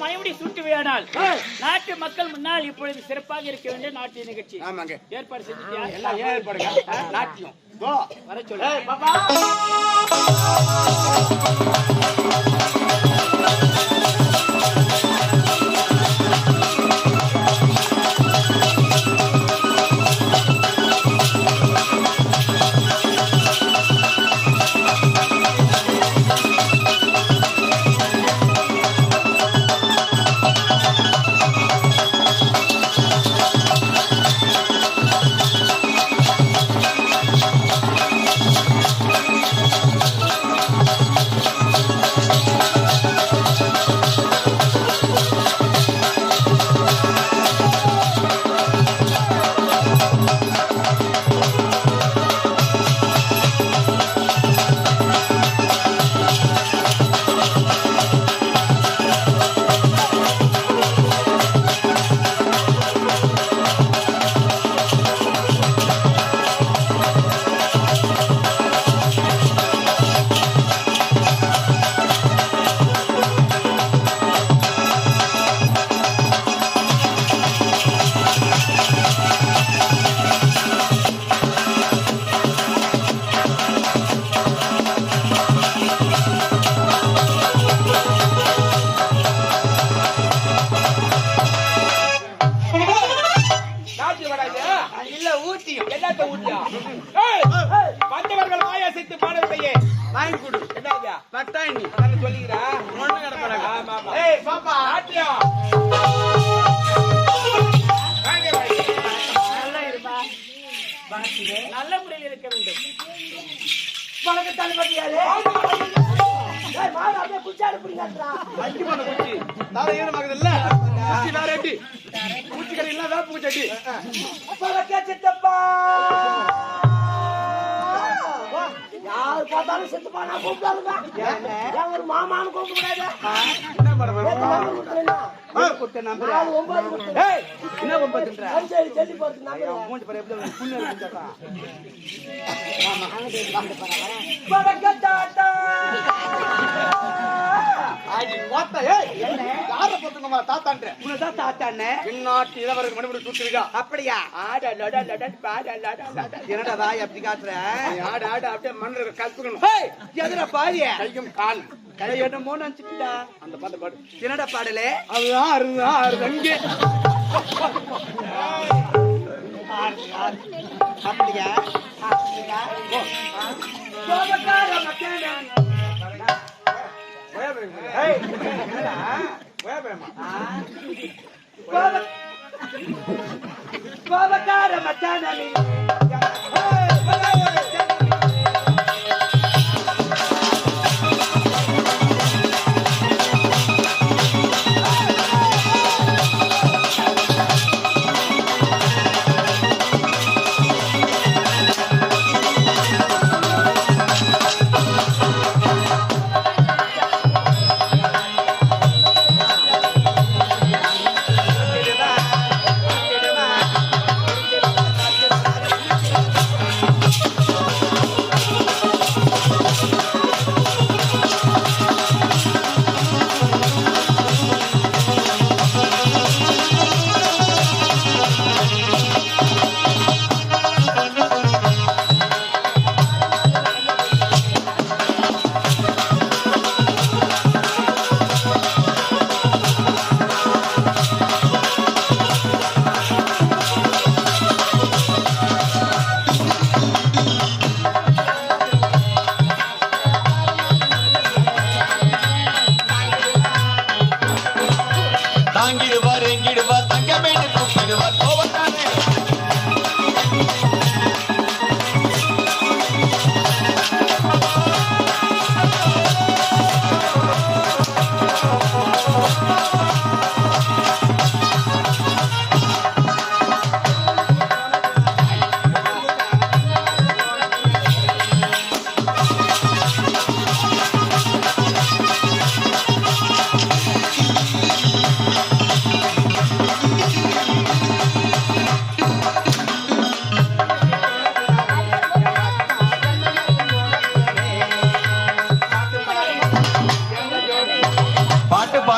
மனைவி சுட்டுவேனால் நாட்டு மக்கள் முன்னால் இப்பொழுது சிறப்பாக இருக்க வேண்டிய நாட்டிய நிகழ்ச்சி. ஆமாங்க. ஏற்பாடு செஞ்சுட்டியா? எல்லாம் ஏற்பாடுங்க. நாட்டியம். வர சொல்லு. பாப்பா. வந்தவர்கள் மாயாசித்து பாடவில்லையே வாங்கி கொடு. என்னது பட்டாணி சொல்லிக்கிறா ஒண்ணு கிடப்பா. ஆமா ஆமா. ஏய் பாப்பா ஆட்டியா வாங்க வாங்க. நல்லா இருப்பா. பாத்தியே நல்ல முறையில் இருக்க வேண்டும். வணக்க தளபதியாரே. ஏய் மாடா அப்படியே குச்சாடு புடிங்கடா. அஞ்சு பண்ண குச்சி. தார ஈரமாகுது இல்ல? குச்சி வேற ஏட்டி. குச்சி கடை இல்ல வேற பூச்சட்டி. வணக்க சித்தப்பா. யார் பார்த்தாலும் சித்தப்பா நான் கூப்பிடாதுங்க. ஏன் ஒரு மாமான்னு கூப்பிடாத? என்ன பண்ற? குட்ட நம்பர் 9. ஏய் என்ன 9ன்ற? சரி சரி போட்டு நம்பர். மூஞ்சி பாரு எப்படி புண்ணு இருக்குடா. ஆமா அங்க வந்து பாரு. வணக்க தாத்தா. ஆடி வாத்தா. ஏய் யார போட்டுங்கமா தாத்தான்ற? உனதா தாத்தானே. பின்னாட்டி இளவரசர் மணிமுடி சுட்டுவிடா. அப்படியா? ஆட லட லட பாட லட லட. என்னடா வாய் அப்படி காட்ற? ஆட ஆட அப்படியே மண்ணல கல்புகணும். ஏய் எதுடா பாடிய? கையும் கால். கை என்னமோ நினைச்சிட்டா. அந்த பாட்டு பாடு. என்னடா பாடலே? அதுதான் அருங்க. அப்படியா? கோபக்கார மச்சானே. ஏய் என்னடா? வேவேமா. கோபக்கார மச்சானே.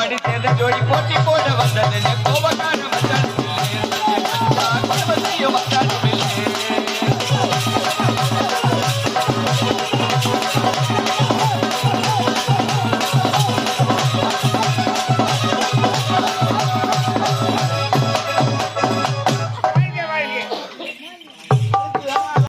பாடி சேர்ந்த ஜோடி போட்டி போட வந்தது கோபக்கார வந்தார்